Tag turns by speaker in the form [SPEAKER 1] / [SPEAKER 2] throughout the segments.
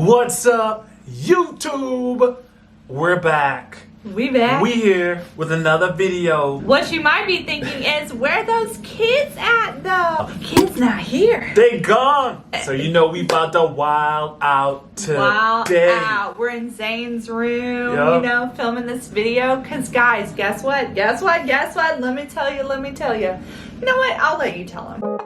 [SPEAKER 1] What's up, YouTube? We're back.
[SPEAKER 2] We back.
[SPEAKER 1] We here with another video.
[SPEAKER 2] What you might be thinking is, where those kids at though? Kids not here.
[SPEAKER 1] They gone. So you know we about to wild out today.
[SPEAKER 2] Wild out. We're in Zane's room,
[SPEAKER 1] Yup.
[SPEAKER 2] you know, filming this video. Cause guys, guess what? Guess what? Guess what? Let me tell you. Let me tell you. You know what? I'll let you tell them.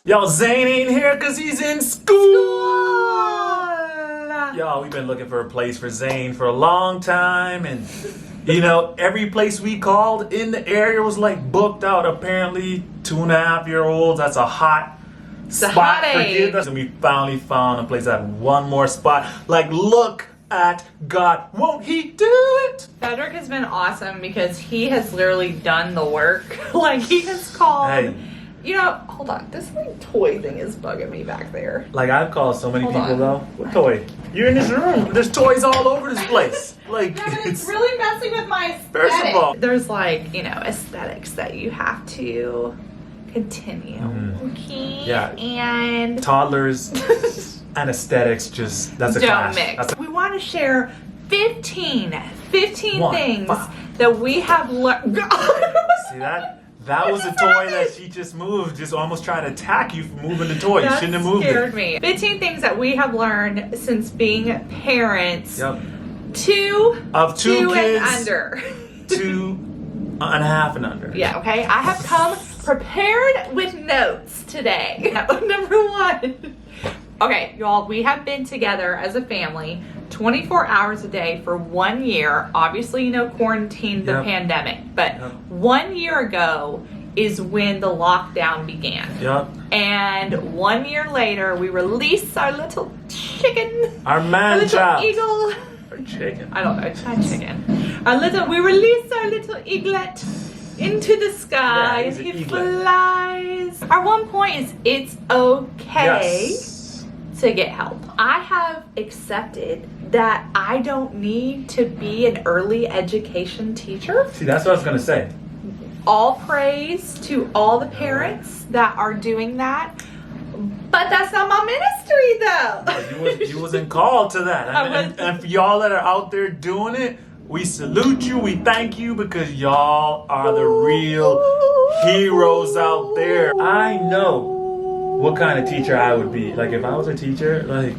[SPEAKER 1] Y'all, Zane ain't here because he's in school. Y'all, we've been looking for a place for Zane for a long time, and you know, every place we called in the area was like booked out. Apparently, 2.5-year-olds, that's a hot spot for kids. And we finally found a place that had one more spot. Like, look at God, won't he do it?
[SPEAKER 2] Frederick has been awesome because he has literally done the work. Like, he has called.
[SPEAKER 1] Hey.
[SPEAKER 2] You know, hold on. This like toy thing is bugging me back there.
[SPEAKER 1] Like, I've called so many
[SPEAKER 2] Hold
[SPEAKER 1] people
[SPEAKER 2] on.
[SPEAKER 1] though. What toy? You're in this room. There's toys all over this place. Like,
[SPEAKER 2] No, but it's really messing with my aesthetic.
[SPEAKER 1] First of all-
[SPEAKER 2] There's like, you know, aesthetics that you have to continue. Okay?
[SPEAKER 1] Yeah.
[SPEAKER 2] And
[SPEAKER 1] toddlers and aesthetics, just that's a
[SPEAKER 2] don't
[SPEAKER 1] clash.
[SPEAKER 2] mix.
[SPEAKER 1] That's a,
[SPEAKER 2] We want to share 15
[SPEAKER 1] One,
[SPEAKER 2] things
[SPEAKER 1] five.
[SPEAKER 2] that we have learned.
[SPEAKER 1] see that? That was a toy that she just moved, just almost trying to attack you for moving the toy. You
[SPEAKER 2] That
[SPEAKER 1] shouldn't have moved
[SPEAKER 2] scared
[SPEAKER 1] it.
[SPEAKER 2] me. 15 things that we have learned since being parents.
[SPEAKER 1] Yep.
[SPEAKER 2] Of
[SPEAKER 1] two kids.
[SPEAKER 2] and under.
[SPEAKER 1] 2.5 and under.
[SPEAKER 2] Yeah, okay. I have come prepared with notes today. Number one. Okay, y'all, we have been together as a family 24 hours a day for 1 year. Obviously, you know, quarantine, the
[SPEAKER 1] Yep.
[SPEAKER 2] pandemic. But
[SPEAKER 1] Yep.
[SPEAKER 2] 1 year ago is when the lockdown began.
[SPEAKER 1] Yep.
[SPEAKER 2] And 1 year later, we released our little chicken.
[SPEAKER 1] Our
[SPEAKER 2] Our
[SPEAKER 1] man
[SPEAKER 2] little
[SPEAKER 1] child.
[SPEAKER 2] eagle.
[SPEAKER 1] Or chicken.
[SPEAKER 2] I don't know, it's not chicken. We released our little eaglet into the sky,
[SPEAKER 1] Yeah, he's
[SPEAKER 2] and
[SPEAKER 1] an
[SPEAKER 2] he
[SPEAKER 1] eaglet.
[SPEAKER 2] flies. Our one point is it's okay
[SPEAKER 1] Yes.
[SPEAKER 2] to get help. I have accepted that I don't need to be an early education teacher.
[SPEAKER 1] See, that's what I was gonna say.
[SPEAKER 2] All praise to all the parents that are doing that. But that's not my ministry though.
[SPEAKER 1] You wasn't called to that.
[SPEAKER 2] I
[SPEAKER 1] And,
[SPEAKER 2] wasn't.
[SPEAKER 1] and for y'all that are out there doing it, we salute you. We thank you because y'all are the real heroes out there. I know what kind of teacher I would be. Like, if I was a teacher, like,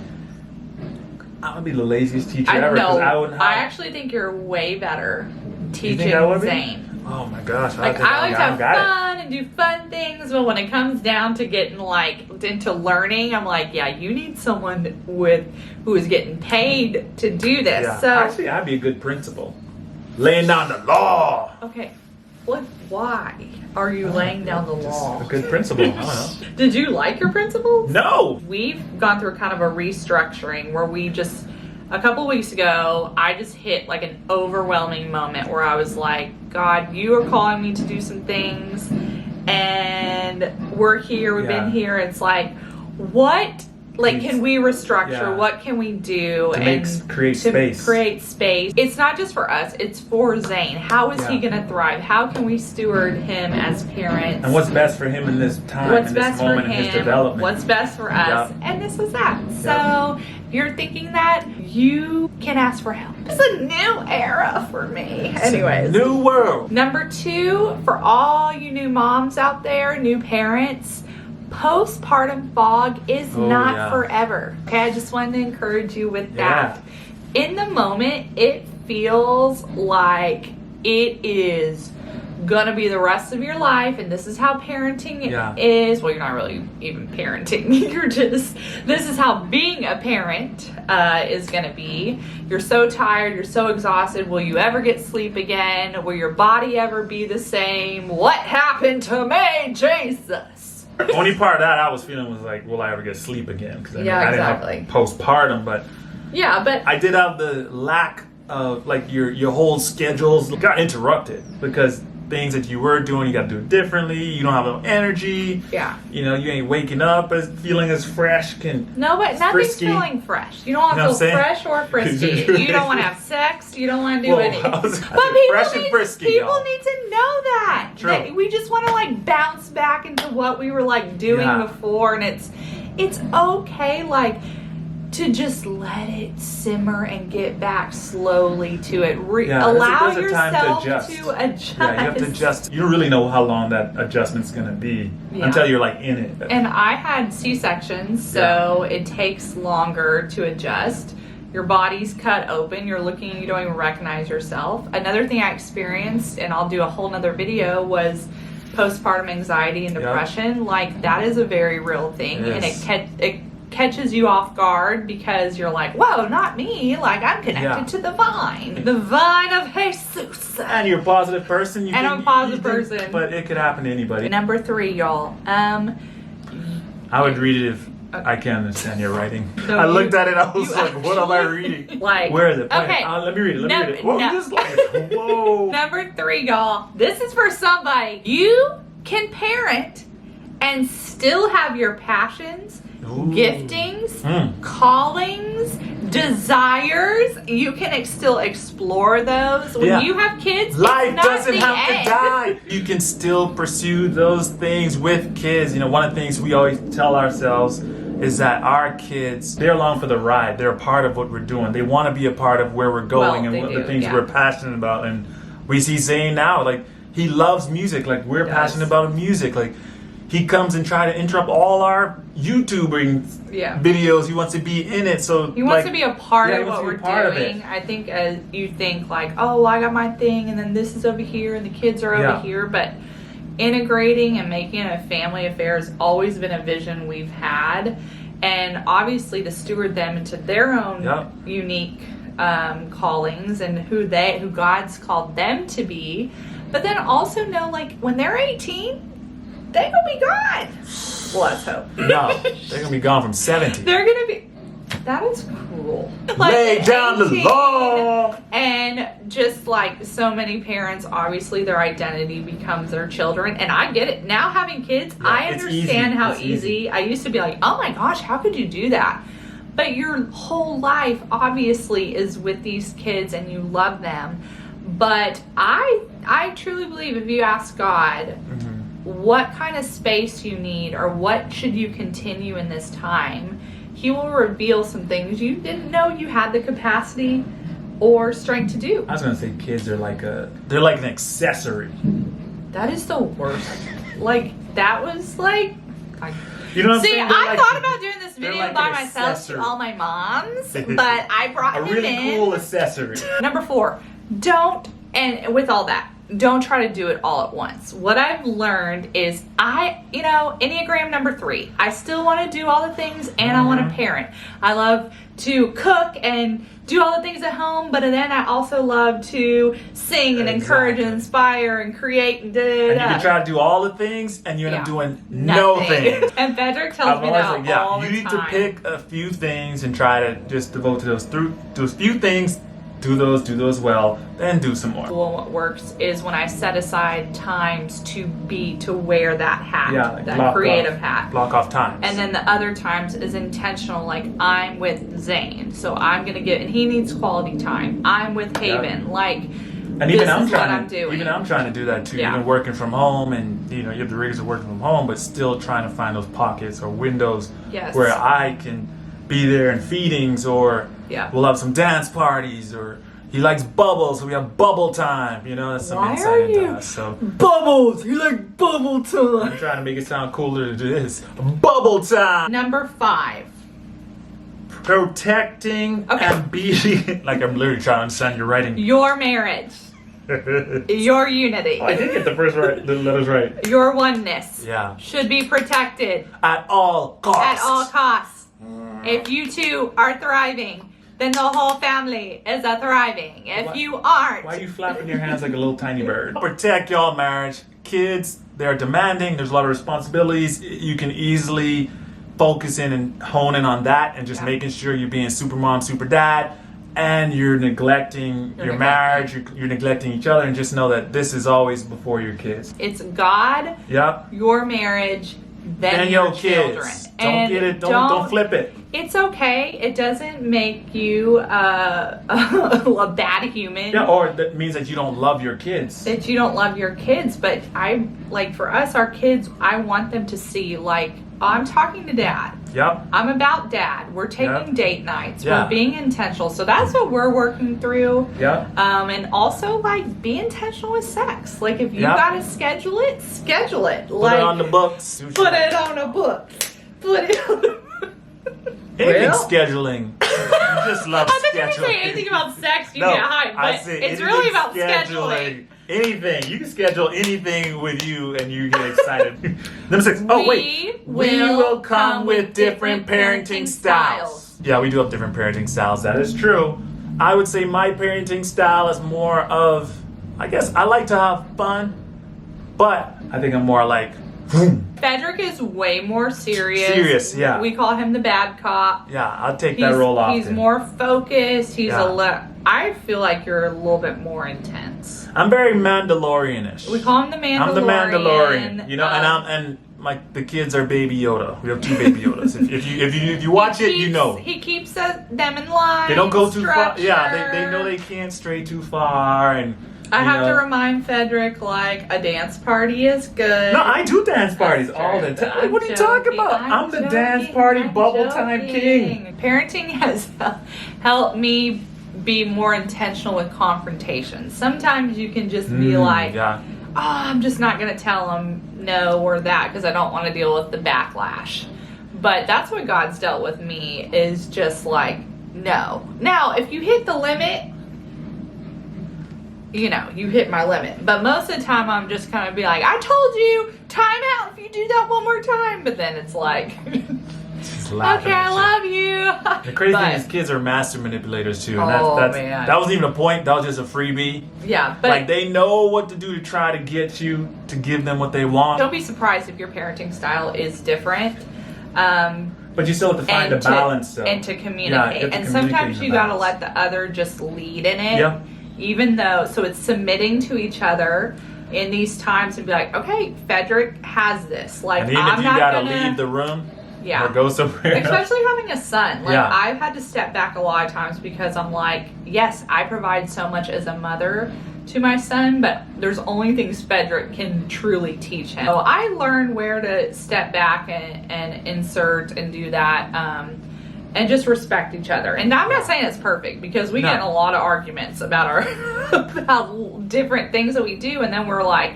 [SPEAKER 1] I would be the laziest teacher
[SPEAKER 2] I
[SPEAKER 1] ever. 'Cause
[SPEAKER 2] know.
[SPEAKER 1] I wouldn't have.
[SPEAKER 2] I actually think you're way better teaching
[SPEAKER 1] think I would be?
[SPEAKER 2] Zane.
[SPEAKER 1] Oh my gosh!
[SPEAKER 2] Like,
[SPEAKER 1] think
[SPEAKER 2] I like to
[SPEAKER 1] I
[SPEAKER 2] have
[SPEAKER 1] got it.
[SPEAKER 2] fun and do fun things, but when it comes down to getting like into learning, I'm like, yeah, you need someone who is getting paid to do this.
[SPEAKER 1] Yeah.
[SPEAKER 2] So
[SPEAKER 1] Actually, I'd be a good principal, laying down the law.
[SPEAKER 2] okay, why are you laying down the law?
[SPEAKER 1] A good principal. I don't know.
[SPEAKER 2] Did you like your principals?
[SPEAKER 1] No.
[SPEAKER 2] We've gone through kind of a restructuring where we just, a couple weeks ago, I just hit like an overwhelming moment where I was like, God, you are calling me to do some things, and we're here, we've been
[SPEAKER 1] Yeah.
[SPEAKER 2] here. It's like, what? Like, can we restructure?
[SPEAKER 1] Yeah.
[SPEAKER 2] What can we do
[SPEAKER 1] Create space.
[SPEAKER 2] create space? It's not just for us, it's for Zane. How is he
[SPEAKER 1] Yeah.
[SPEAKER 2] gonna thrive? How can we steward him as parents?
[SPEAKER 1] And what's best for him in this time,
[SPEAKER 2] What's
[SPEAKER 1] in this
[SPEAKER 2] best for
[SPEAKER 1] moment in his
[SPEAKER 2] him,
[SPEAKER 1] development?
[SPEAKER 2] what's best for us,
[SPEAKER 1] Yep.
[SPEAKER 2] and this is that. So if you're thinking that, you can ask for help. It's a new era for me. Anyways.
[SPEAKER 1] New world.
[SPEAKER 2] Number 2, for all you new moms out there, new parents, postpartum fog is
[SPEAKER 1] Oh,
[SPEAKER 2] not
[SPEAKER 1] yeah.
[SPEAKER 2] forever. Okay, I just wanted to encourage you with
[SPEAKER 1] Yeah.
[SPEAKER 2] that. In the moment, it feels like it is gonna be the rest of your life, and this is how parenting
[SPEAKER 1] Yeah.
[SPEAKER 2] is. Well, you're not really even parenting. You're just, this is how being a parent is gonna be. You're so tired, you're so exhausted. Will you ever get sleep again? Will your body ever be the same? What happened to me, Jesus?
[SPEAKER 1] The only part of that I was feeling was like, will I ever get sleep again? Because
[SPEAKER 2] Yeah,
[SPEAKER 1] I
[SPEAKER 2] exactly.
[SPEAKER 1] didn't have postpartum, but
[SPEAKER 2] Yeah, but
[SPEAKER 1] I did have the lack of, like, your whole schedules got interrupted because things that you were doing, you got to do it differently. You don't have no energy.
[SPEAKER 2] Yeah.
[SPEAKER 1] You know, you ain't waking up as feeling as fresh.
[SPEAKER 2] No, but nothing's
[SPEAKER 1] frisky.
[SPEAKER 2] feeling fresh. You don't want
[SPEAKER 1] You know
[SPEAKER 2] to feel
[SPEAKER 1] what I'm saying?
[SPEAKER 2] fresh or frisky. You don't want to have sex. You don't want to do
[SPEAKER 1] Whoa,
[SPEAKER 2] anything.
[SPEAKER 1] I was-
[SPEAKER 2] But
[SPEAKER 1] fresh and frisky,
[SPEAKER 2] people
[SPEAKER 1] y'all.
[SPEAKER 2] need to know that.
[SPEAKER 1] True.
[SPEAKER 2] That we just want to like bounce back into what we were like doing
[SPEAKER 1] Yeah.
[SPEAKER 2] before, and it's okay like to just let it simmer and get back slowly to it. Allow
[SPEAKER 1] there's a time
[SPEAKER 2] yourself
[SPEAKER 1] to adjust.
[SPEAKER 2] to adjust.
[SPEAKER 1] Yeah, you have to adjust. You don't really know how long that adjustment's going to be
[SPEAKER 2] Yeah.
[SPEAKER 1] until you're like in it.
[SPEAKER 2] And I had C-sections, so it takes longer to adjust. Your body's cut open, you're looking, you don't even recognize yourself. Another thing I experienced, and I'll do a whole nother video, was postpartum anxiety and depression. Like, that is a very real thing.
[SPEAKER 1] Yes.
[SPEAKER 2] And it catches you off guard because you're like, whoa, not me. Like, I'm connected to the vine. The vine of Jesus.
[SPEAKER 1] And you're a positive person.
[SPEAKER 2] And I'm a positive person.
[SPEAKER 1] But it could happen to anybody.
[SPEAKER 2] Number 3, y'all.
[SPEAKER 1] I would read it if I can't understand your writing.
[SPEAKER 2] No,
[SPEAKER 1] I looked at it, I was
[SPEAKER 2] you
[SPEAKER 1] like, what am I
[SPEAKER 2] actually-
[SPEAKER 1] reading?
[SPEAKER 2] Like,
[SPEAKER 1] where is it?
[SPEAKER 2] okay.
[SPEAKER 1] Let me read it. Let me read it.
[SPEAKER 2] No,
[SPEAKER 1] Whoa,
[SPEAKER 2] no.
[SPEAKER 1] just like, whoa.
[SPEAKER 2] Number 3, y'all. This is for somebody. You can parent and still have your passions,
[SPEAKER 1] Ooh.
[SPEAKER 2] giftings, callings, desires. You can still explore those. When you have kids,
[SPEAKER 1] Life
[SPEAKER 2] it's not
[SPEAKER 1] doesn't
[SPEAKER 2] the
[SPEAKER 1] have
[SPEAKER 2] end.
[SPEAKER 1] to die. You can still pursue those things with kids. You know, one of the things we always tell ourselves is that our kids, they're along for the ride. They're a part of what we're doing. They want to be a part of where we're going
[SPEAKER 2] Well,
[SPEAKER 1] and
[SPEAKER 2] they
[SPEAKER 1] what
[SPEAKER 2] do,
[SPEAKER 1] the things
[SPEAKER 2] yeah.
[SPEAKER 1] we're passionate about. And we see Zane now, like, he loves music. Like, we're passionate about music. Like, he comes and try to interrupt all our YouTubing videos. He wants to be in it. So
[SPEAKER 2] he wants to be a part
[SPEAKER 1] he
[SPEAKER 2] of
[SPEAKER 1] wants
[SPEAKER 2] what
[SPEAKER 1] to be
[SPEAKER 2] we're
[SPEAKER 1] a part of
[SPEAKER 2] doing.
[SPEAKER 1] it.
[SPEAKER 2] I think as you think like, oh, well, I got my thing, and then this is over here, and the kids are over here. But integrating and making it a family affair has always been a vision we've had, and obviously to steward them into their own unique callings and who God's called them to be. But then also know, like, when they're 18. They're gonna be gone. Well, let's hope.
[SPEAKER 1] No, they're gonna be gone from 70.
[SPEAKER 2] They're gonna be. That is cruel.
[SPEAKER 1] Lay down the
[SPEAKER 2] 18,
[SPEAKER 1] law.
[SPEAKER 2] And just like so many parents, obviously their identity becomes their children. And I get it. Now having kids, I
[SPEAKER 1] it's
[SPEAKER 2] understand
[SPEAKER 1] easy.
[SPEAKER 2] how
[SPEAKER 1] It's
[SPEAKER 2] easy. I used to be like, oh my gosh, how could you do that? But your whole life obviously is with these kids and you love them. But I truly believe if you ask God, what kind of space you need or what should you continue in this time, he will reveal some things you didn't know you had the capacity or strength to do.
[SPEAKER 1] I was gonna say kids are like an accessory.
[SPEAKER 2] That is the worst. Like, that was like
[SPEAKER 1] You know what I'm
[SPEAKER 2] see,
[SPEAKER 1] saying?
[SPEAKER 2] I thought about doing this
[SPEAKER 1] they're
[SPEAKER 2] video
[SPEAKER 1] like
[SPEAKER 2] by
[SPEAKER 1] an
[SPEAKER 2] myself
[SPEAKER 1] accessory.
[SPEAKER 2] to all my moms, but I brought
[SPEAKER 1] A
[SPEAKER 2] him
[SPEAKER 1] really
[SPEAKER 2] in.
[SPEAKER 1] cool accessory.
[SPEAKER 2] Number 4, don't, and with all that, don't try to do it all at once. What I've learned is Enneagram number 3. I still want to do all the things and I want to parent. I love to cook and do all the things at home, but then I also love to sing and encourage and inspire and create and
[SPEAKER 1] And you can try to do all the things and you end up doing no things.
[SPEAKER 2] And Frederick tells me that all the time.
[SPEAKER 1] You need to pick a few things and try to just devote to those few things. Do those well, then do some more.
[SPEAKER 2] Well, what works is when I set aside times to wear that hat, that creative hat.
[SPEAKER 1] Block off times.
[SPEAKER 2] And then the other times is intentional, like I'm with Zane, so I'm gonna and he needs quality time. I'm with Haven, like,
[SPEAKER 1] and even I'm trying to do that too.
[SPEAKER 2] Yeah.
[SPEAKER 1] Even working from home, and you have the rigors of working from home, but still trying to find those pockets or windows where I can be there in feedings, or we'll have some dance parties, or he likes bubbles, so we have bubble time. That's some insight into us. So
[SPEAKER 2] bubbles? You like bubble time?
[SPEAKER 1] I'm trying to make it sound cooler to do this. Bubble time.
[SPEAKER 2] Number 5.
[SPEAKER 1] Protecting and beating. Like, I'm literally trying to understand your writing.
[SPEAKER 2] Your marriage. Your unity.
[SPEAKER 1] I did get the letters right.
[SPEAKER 2] Your oneness.
[SPEAKER 1] Yeah.
[SPEAKER 2] Should be protected.
[SPEAKER 1] At all costs.
[SPEAKER 2] At all costs. If you two are thriving, then the whole family is thriving. If you aren't.
[SPEAKER 1] Why are you flapping your hands like a little tiny bird? Protect y'all marriage. Kids, they're demanding. There's a lot of responsibilities. You can easily focus in and hone in on that and just making sure you're being super mom, super dad. and you're neglecting your marriage, you're neglecting each other, and just know that this is always before your kids.
[SPEAKER 2] It's God,
[SPEAKER 1] Yep.
[SPEAKER 2] your marriage, then
[SPEAKER 1] And
[SPEAKER 2] your
[SPEAKER 1] your
[SPEAKER 2] children.
[SPEAKER 1] kids. Don't get it. Don't flip it.
[SPEAKER 2] It's okay. It doesn't make you a bad human.
[SPEAKER 1] Yeah, or that means that you don't love your kids.
[SPEAKER 2] That you don't love your kids. But I like for us, our kids, I want them to see like, oh, I'm talking to dad.
[SPEAKER 1] Yep.
[SPEAKER 2] I'm about dad. We're taking date nights.
[SPEAKER 1] Yeah.
[SPEAKER 2] We're being intentional. So that's what we're working through.
[SPEAKER 1] Yep.
[SPEAKER 2] And also like be intentional with sex. Like if you
[SPEAKER 1] Yep.
[SPEAKER 2] gotta schedule it, schedule it.
[SPEAKER 1] Put
[SPEAKER 2] Like
[SPEAKER 1] it on the books.
[SPEAKER 2] put it on a book. Put it on a book.
[SPEAKER 1] Anything
[SPEAKER 2] Well.
[SPEAKER 1] scheduling. You just love
[SPEAKER 2] I thought you
[SPEAKER 1] scheduling.
[SPEAKER 2] were saying anything about sex, you
[SPEAKER 1] No,
[SPEAKER 2] get hyped,
[SPEAKER 1] I
[SPEAKER 2] but
[SPEAKER 1] said
[SPEAKER 2] it's
[SPEAKER 1] anything
[SPEAKER 2] really about scheduling.
[SPEAKER 1] Anything. You can schedule anything with you and you get excited. Number 6. Oh, wait. We will come with different parenting styles. Yeah, we do have different parenting styles. That is true. I would say my parenting style is more of, I guess, I like to have fun, but I think I'm more like,
[SPEAKER 2] Frederick is way more serious.
[SPEAKER 1] Serious, yeah.
[SPEAKER 2] We call him the bad cop.
[SPEAKER 1] yeah, I'll take that role off.
[SPEAKER 2] He's more focused. He's
[SPEAKER 1] Yeah.
[SPEAKER 2] I feel like you're a little bit more intense.
[SPEAKER 1] I'm very Mandalorian-ish.
[SPEAKER 2] We call him the Mandalorian.
[SPEAKER 1] I'm the Mandalorian, you know, and the kids are Baby Yoda. We have 2 Baby Yodas. if you watch it, you know.
[SPEAKER 2] He keeps them in line.
[SPEAKER 1] They don't go too far.
[SPEAKER 2] structure.
[SPEAKER 1] Yeah, they know they can't stray too far, and
[SPEAKER 2] I
[SPEAKER 1] you
[SPEAKER 2] have
[SPEAKER 1] know.
[SPEAKER 2] to remind Frederick, like, a dance party is good.
[SPEAKER 1] No, I do dance parties all the time.
[SPEAKER 2] I'm
[SPEAKER 1] What are you talking
[SPEAKER 2] joking,
[SPEAKER 1] about? I'm the dance party
[SPEAKER 2] I'm
[SPEAKER 1] bubble time
[SPEAKER 2] joking.
[SPEAKER 1] king.
[SPEAKER 2] Parenting has helped me be more intentional with confrontation. Sometimes you can just be like,
[SPEAKER 1] yeah.
[SPEAKER 2] oh, I'm just not going to tell them no or that because I don't want to deal with the backlash. But that's what God's dealt with me is just like, no. Now, if you hit the limit, you know, you hit my limit. But most of the time, I'm just kind of be like, I told you, time out if you do that one more time. But then it's like,
[SPEAKER 1] She's laughing
[SPEAKER 2] okay,
[SPEAKER 1] at
[SPEAKER 2] I
[SPEAKER 1] you.
[SPEAKER 2] love you.
[SPEAKER 1] The crazy
[SPEAKER 2] But-
[SPEAKER 1] thing is, kids are master manipulators too. And
[SPEAKER 2] Oh,
[SPEAKER 1] that's,
[SPEAKER 2] man.
[SPEAKER 1] that wasn't even a point. That was just a freebie.
[SPEAKER 2] Yeah, but
[SPEAKER 1] Like they know what to do to try to get you to give them what they want.
[SPEAKER 2] don't be surprised if your parenting style is different.
[SPEAKER 1] But you still have to find a balance, though.
[SPEAKER 2] And to
[SPEAKER 1] Yeah, you
[SPEAKER 2] communicate.
[SPEAKER 1] have to
[SPEAKER 2] And
[SPEAKER 1] communicate
[SPEAKER 2] sometimes
[SPEAKER 1] the
[SPEAKER 2] you gotta
[SPEAKER 1] balance.
[SPEAKER 2] let the other just lead in it.
[SPEAKER 1] Yeah.
[SPEAKER 2] Even though, so it's submitting to each other in these times and be like, okay, Frederick has this. Like,
[SPEAKER 1] And even
[SPEAKER 2] I'm
[SPEAKER 1] if you
[SPEAKER 2] not
[SPEAKER 1] gotta
[SPEAKER 2] gonna
[SPEAKER 1] leave the room
[SPEAKER 2] Yeah.
[SPEAKER 1] or go somewhere else.
[SPEAKER 2] Especially having a son. Like,
[SPEAKER 1] Yeah.
[SPEAKER 2] I've had to step back a lot of times because I'm like, yes, I provide so much as a mother to my son, but there's only things Frederick can truly teach him. So I learned where to step back and insert and do that, and just respect each other. And I'm not saying it's perfect because we get in a lot of arguments about our about different things that we do, and then we're like,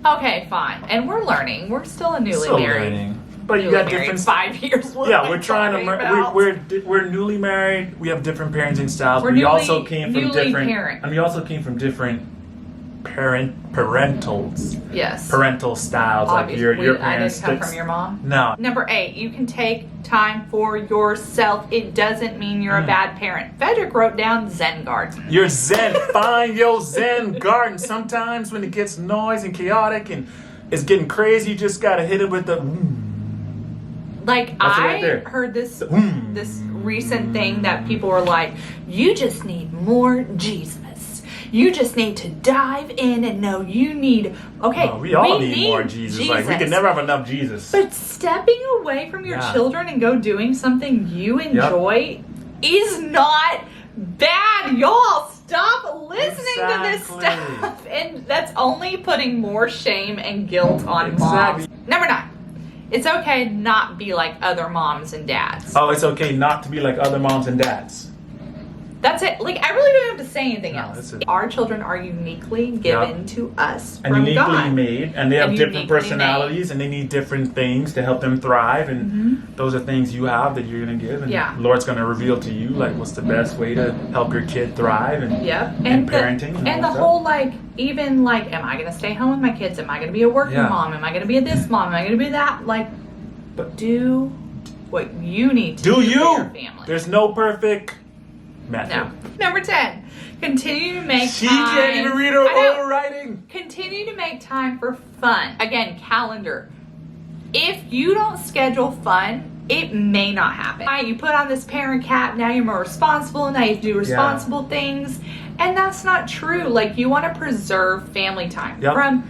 [SPEAKER 2] okay, fine. And we're learning. We're still a newly
[SPEAKER 1] Still
[SPEAKER 2] married.
[SPEAKER 1] learning. But you
[SPEAKER 2] Newly
[SPEAKER 1] got
[SPEAKER 2] married,
[SPEAKER 1] different
[SPEAKER 2] 5 years. What
[SPEAKER 1] Yeah,
[SPEAKER 2] am I
[SPEAKER 1] we're trying
[SPEAKER 2] talking
[SPEAKER 1] to.
[SPEAKER 2] about?
[SPEAKER 1] We're newly married. We have different parenting styles.
[SPEAKER 2] We're
[SPEAKER 1] we also
[SPEAKER 2] newly-
[SPEAKER 1] came from
[SPEAKER 2] newly
[SPEAKER 1] different.
[SPEAKER 2] parent.
[SPEAKER 1] And we also came from different parentals,
[SPEAKER 2] Yes.
[SPEAKER 1] parental styles.
[SPEAKER 2] Obviously,
[SPEAKER 1] Like your parents.
[SPEAKER 2] I didn't come from your mom.
[SPEAKER 1] No.
[SPEAKER 2] Number 8, you can take time for yourself. It doesn't mean you're a bad parent. Frederick wrote down Zen garden.
[SPEAKER 1] You're Zen. Find your Zen garden. Sometimes when it gets noisy and chaotic and it's getting crazy, you just gotta hit it with the.
[SPEAKER 2] Like,
[SPEAKER 1] That's it right
[SPEAKER 2] I
[SPEAKER 1] there.
[SPEAKER 2] heard this recent thing that people were like, you just need more Jesus. You just need to dive in and know you need, okay,
[SPEAKER 1] Oh, we all need more Jesus. Like, we can never have enough Jesus.
[SPEAKER 2] But stepping away from your
[SPEAKER 1] Yeah.
[SPEAKER 2] children and go doing something you enjoy is not bad. Y'all, stop listening to this
[SPEAKER 1] Exactly.
[SPEAKER 2] stuff. And that's only putting more shame and guilt on
[SPEAKER 1] Exactly.
[SPEAKER 2] moms. Number 9, it's okay to not be like other moms and dads.
[SPEAKER 1] Oh, it's okay not to be like other moms and dads.
[SPEAKER 2] That's it. Like, I really don't have to say anything
[SPEAKER 1] No,
[SPEAKER 2] else.
[SPEAKER 1] that's it.
[SPEAKER 2] Our children are uniquely given to us
[SPEAKER 1] And
[SPEAKER 2] from
[SPEAKER 1] uniquely
[SPEAKER 2] God.
[SPEAKER 1] made, and they have
[SPEAKER 2] And
[SPEAKER 1] different
[SPEAKER 2] uniquely
[SPEAKER 1] personalities, and they need different things to help them thrive. And those are things you have that you're gonna give, and
[SPEAKER 2] Yeah.
[SPEAKER 1] Lord's gonna reveal to you like what's the best way to help your kid thrive. And
[SPEAKER 2] Yep.
[SPEAKER 1] And
[SPEAKER 2] the,
[SPEAKER 1] parenting and
[SPEAKER 2] and
[SPEAKER 1] all
[SPEAKER 2] the
[SPEAKER 1] that.
[SPEAKER 2] whole, like, even like, am I going to stay home with my kids? Am I going to be a working
[SPEAKER 1] Yeah.
[SPEAKER 2] mom? Am I going to be a this mom? Am I going to be that? Like,
[SPEAKER 1] But-
[SPEAKER 2] do what you need to
[SPEAKER 1] do
[SPEAKER 2] for
[SPEAKER 1] you?
[SPEAKER 2] your family.
[SPEAKER 1] There's no perfect method.
[SPEAKER 2] No. Number 10, continue to make
[SPEAKER 1] She
[SPEAKER 2] time.
[SPEAKER 1] can't even read her
[SPEAKER 2] I know.
[SPEAKER 1] own writing.
[SPEAKER 2] Continue to make time for fun. Again, calendar. If you don't schedule fun, it may not happen. You put on this parent cap, now you're more responsible, now you have to do responsible things. And that's not true. Like, you want to preserve family time.
[SPEAKER 1] Yep.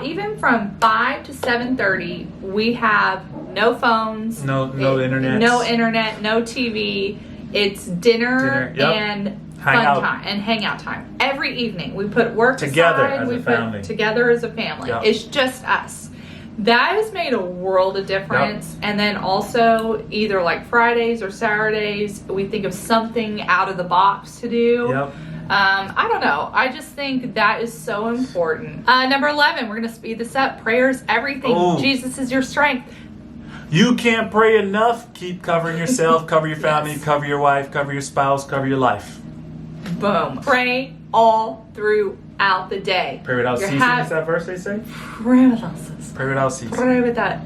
[SPEAKER 2] Even from 5 to 7:30, we have no phones.
[SPEAKER 1] No internet.
[SPEAKER 2] No internet, no TV. It's dinner and fun time and hangout time. Every evening, we put work
[SPEAKER 1] together
[SPEAKER 2] aside.
[SPEAKER 1] as
[SPEAKER 2] We
[SPEAKER 1] a
[SPEAKER 2] put
[SPEAKER 1] family.
[SPEAKER 2] together as a family.
[SPEAKER 1] Yep.
[SPEAKER 2] It's just us. That has made a world of difference.
[SPEAKER 1] Yep.
[SPEAKER 2] And then also, either like Fridays or Saturdays, we think of something out of the box to do.
[SPEAKER 1] Yep.
[SPEAKER 2] I don't know. I just think that is so important. Number 11, we're going to speed this up. Prayer's everything.
[SPEAKER 1] Ooh.
[SPEAKER 2] Jesus is your strength.
[SPEAKER 1] You can't pray enough. Keep covering yourself, cover your family, cover your wife, cover your spouse, cover your life.
[SPEAKER 2] Boom. Pray all throughout the day.
[SPEAKER 1] Pray without ceasing, is that verse they say?
[SPEAKER 2] Pray without ceasing.
[SPEAKER 1] Pray without ceasing.
[SPEAKER 2] Pray without.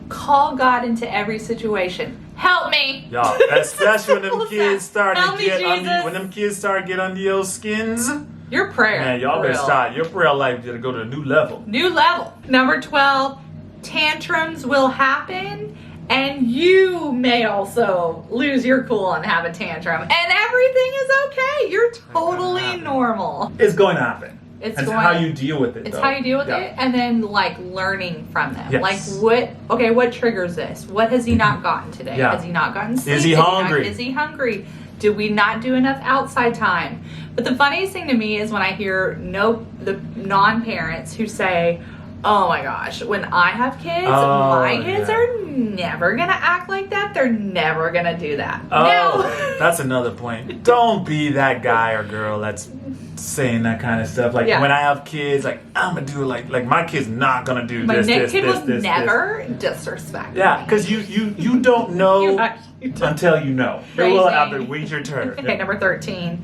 [SPEAKER 2] Call God into every situation. Help me.
[SPEAKER 1] Y'all, especially when them kids start
[SPEAKER 2] Help
[SPEAKER 1] to
[SPEAKER 2] me,
[SPEAKER 1] get under,
[SPEAKER 2] Jesus.
[SPEAKER 1] when them kids start to get under your skins.
[SPEAKER 2] Your prayer.
[SPEAKER 1] Man, y'all better start. Your prayer life gotta go to a new level.
[SPEAKER 2] New level. Number 12, tantrums will happen, and you may also lose your cool and have a tantrum, and everything is okay. You're totally normal.
[SPEAKER 1] It's going to happen.
[SPEAKER 2] It's
[SPEAKER 1] how you deal with it.
[SPEAKER 2] It's how you deal with it, and then like learning from them.
[SPEAKER 1] Yes.
[SPEAKER 2] Like what triggers this? What has he not gotten today?
[SPEAKER 1] Yeah.
[SPEAKER 2] Has he not gotten sleep?
[SPEAKER 1] Is he hungry?
[SPEAKER 2] Is he hungry? Did we not do enough outside time? But the funniest thing to me is when I hear the non-parents who say, oh my gosh, when I have kids, my kids are never going to act like that. They're never going to do that.
[SPEAKER 1] Oh,
[SPEAKER 2] No.
[SPEAKER 1] That's another point. Don't be that guy or girl that's saying that kind of stuff. Like, when I have kids, like, I'm going to do it like my kid's not going to do
[SPEAKER 2] My
[SPEAKER 1] this,
[SPEAKER 2] kid will
[SPEAKER 1] this.
[SPEAKER 2] never disrespect me.
[SPEAKER 1] Yeah, because you don't know until you know. It will happen. Wait your turn.
[SPEAKER 2] Okay, number 13.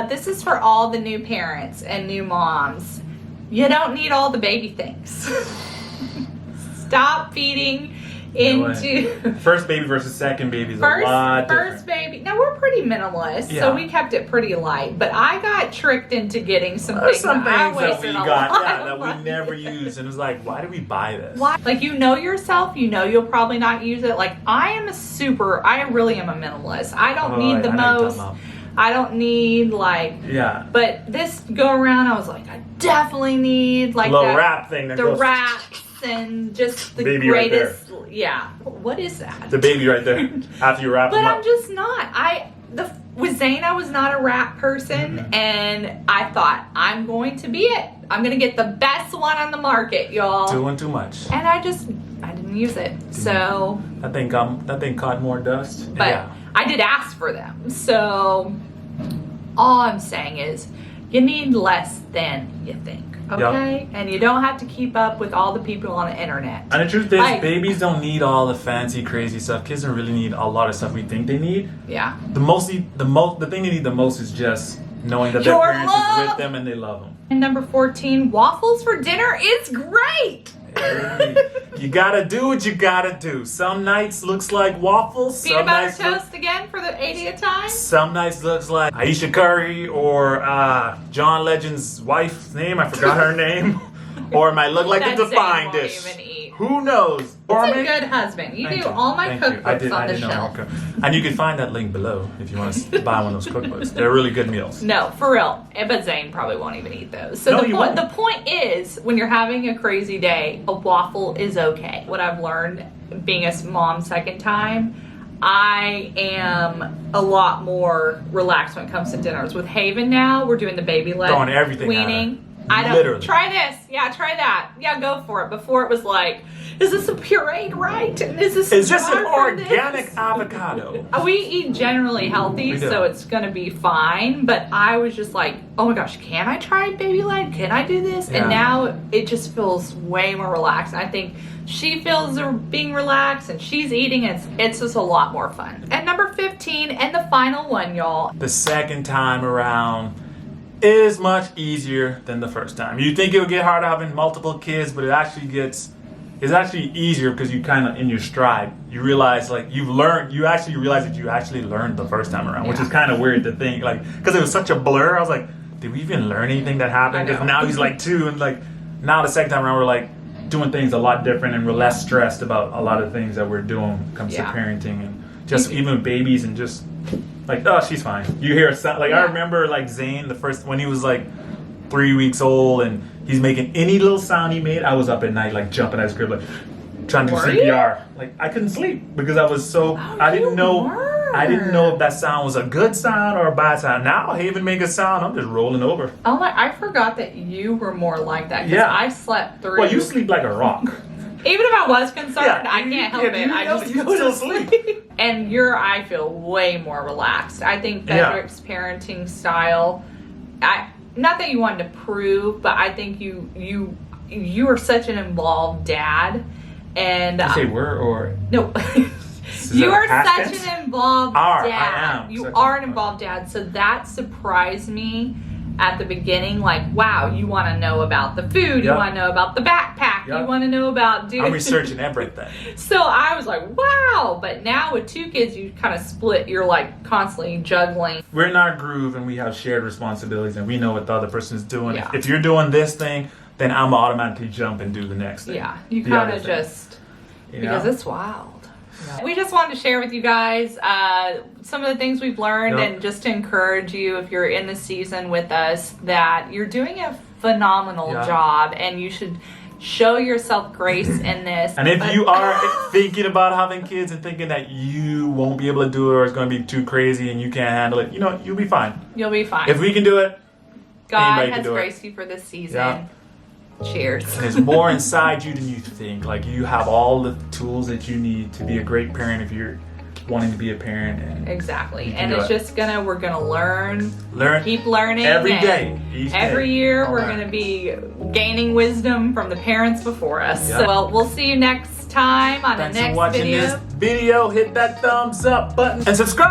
[SPEAKER 2] This is for all the new parents and new moms. You don't need all the baby things. Stop feeding into
[SPEAKER 1] first baby versus second baby is a lot different.
[SPEAKER 2] First baby. Now we're pretty minimalist, so we kept it pretty light. But I got tricked into getting some things that we
[SPEAKER 1] never used, and it was like, why did we buy this?
[SPEAKER 2] Why? Like, you know yourself, you know you'll probably not use it. Like, I really am a minimalist. I don't need the most. I don't need but this go around I was like, I definitely need like
[SPEAKER 1] little wrap thing that goes
[SPEAKER 2] wraps and just the
[SPEAKER 1] baby
[SPEAKER 2] greatest
[SPEAKER 1] right
[SPEAKER 2] yeah. What is that?
[SPEAKER 1] The baby right there after you wrap
[SPEAKER 2] but
[SPEAKER 1] them up.
[SPEAKER 2] I'm just not. With Zane I was not a wrap person, and I thought I'm going to be it. I'm gonna get the best one on the market, y'all.
[SPEAKER 1] Doing too much.
[SPEAKER 2] And I didn't use it. So
[SPEAKER 1] that thing caught more dust.
[SPEAKER 2] But I did ask for them. So all I'm saying is you need less than you think. Okay? Yep. And you don't have to keep up with all the people on the internet.
[SPEAKER 1] And the truth is, babies don't need all the fancy, crazy stuff. Kids don't really need a lot of stuff we think they need.
[SPEAKER 2] Yeah.
[SPEAKER 1] The thing they need the most is just knowing that their parents is with them and they love them.
[SPEAKER 2] And number 14, waffles for dinner is great.
[SPEAKER 1] You gotta do what you gotta do. Some nights looks like waffles.
[SPEAKER 2] Peanut butter toast again for the 80th time.
[SPEAKER 1] Some nights looks like Aisha Curry or John Legend's wife's name. I forgot her name. Or it might look like a defined dish. Who knows?
[SPEAKER 2] It's a good husband. You do all my cookbooks on the shelf.
[SPEAKER 1] And you can find that link below if you want to buy one of those cookbooks. They're really good meals.
[SPEAKER 2] No, for real. But Zane probably won't even eat those. So the point is, when you're having a crazy day, a waffle is okay. What I've learned being a mom second time, I am a lot more relaxed when it comes to dinners. With Haven now, we're doing the baby-led
[SPEAKER 1] throwing everything
[SPEAKER 2] weaning.
[SPEAKER 1] Literally.
[SPEAKER 2] Try this. Yeah, try that. Yeah, go for it. Before it was like, is this a pureed right? And is this
[SPEAKER 1] an organic avocado?
[SPEAKER 2] We eat generally healthy, so it's gonna be fine. But I was just like, oh my gosh, can I try baby led? Can I do this? Yeah. And now it just feels way more relaxed. I think she feels being relaxed and she's eating. It's just a lot more fun. And number 15 and the final one, y'all.
[SPEAKER 1] The second time around is much easier than the first time. You think it would get harder having multiple kids, but it's actually easier because you kind of in your stride. You realize you actually realize that you actually learned the first time around, which is kind of weird to think, like, because it was such a blur. I was like, did we even learn anything that happened? Because now he's like 2, and like now the second time around we're like, doing things a lot different, and we're less stressed about a lot of things that we're doing when it comes to parenting, and just even babies, and just like, oh, she's fine. You hear a sound, like I remember like Zane, when he was like 3 weeks old, and he's making any little sound he made, I was up at night like jumping at his crib, like trying to do CPR. Like I couldn't sleep because I was so I didn't know if that sound was a good sound or a bad sound. Now I even make a sound, I'm just rolling over.
[SPEAKER 2] Oh my! I forgot that you were more like that.
[SPEAKER 1] Yeah,
[SPEAKER 2] I slept through.
[SPEAKER 1] Well, you sleep like a rock.
[SPEAKER 2] Even if I was concerned, I can't help it. I just
[SPEAKER 1] you
[SPEAKER 2] go
[SPEAKER 1] still
[SPEAKER 2] to sleep. And I feel way more relaxed. I think Frederick's parenting style. Not that you wanted to prove, but I think you are such an involved dad. And
[SPEAKER 1] did you say were or
[SPEAKER 2] no? You are such
[SPEAKER 1] tense?
[SPEAKER 2] an involved dad.
[SPEAKER 1] I am.
[SPEAKER 2] You are an involved dad. So that surprised me at the beginning. Like, wow, you want to know about the food. You want to know about the backpack. You want to know about
[SPEAKER 1] I'm researching everything.
[SPEAKER 2] So I was like, wow. But now with 2 kids, you kind of split. You're like constantly juggling.
[SPEAKER 1] We're in our groove, and we have shared responsibilities, and we know what the other person is doing.
[SPEAKER 2] Yeah.
[SPEAKER 1] If you're doing this thing, then I'm automatically jump and do the next thing.
[SPEAKER 2] Yeah, you kind of just, because it's wild. Yeah. We just wanted to share with you guys some of the things we've learned, and just to encourage you, if you're in the season with us, that you're doing a phenomenal job, and you should show yourself grace in this.
[SPEAKER 1] And if you are thinking about having kids and thinking that you won't be able to do it, or it's going to be too crazy and you can't handle it, you'll be fine.
[SPEAKER 2] You'll be fine.
[SPEAKER 1] If we can do it,
[SPEAKER 2] God has graced you for this season.
[SPEAKER 1] Yeah.
[SPEAKER 2] Cheers.
[SPEAKER 1] And there's more inside you than you think. Like, you have all the tools that you need to be a great parent if you're wanting to be a parent. And
[SPEAKER 2] exactly. And it's just we're gonna learn, keep learning
[SPEAKER 1] every day.
[SPEAKER 2] Every year we're gonna be gaining wisdom from the parents before us.
[SPEAKER 1] Yep.
[SPEAKER 2] So, well, we'll see you next time on the next
[SPEAKER 1] for watching
[SPEAKER 2] video.
[SPEAKER 1] this video. Hit that thumbs up button and subscribe.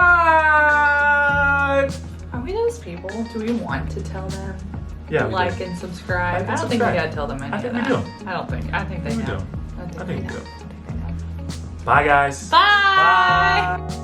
[SPEAKER 2] Are we those people? Do we want to tell them?
[SPEAKER 1] Yeah,
[SPEAKER 2] like and subscribe. I don't think we gotta tell them any of that.
[SPEAKER 1] I think we do.
[SPEAKER 2] I think they know.
[SPEAKER 1] I think we do. Bye, guys.
[SPEAKER 2] Bye.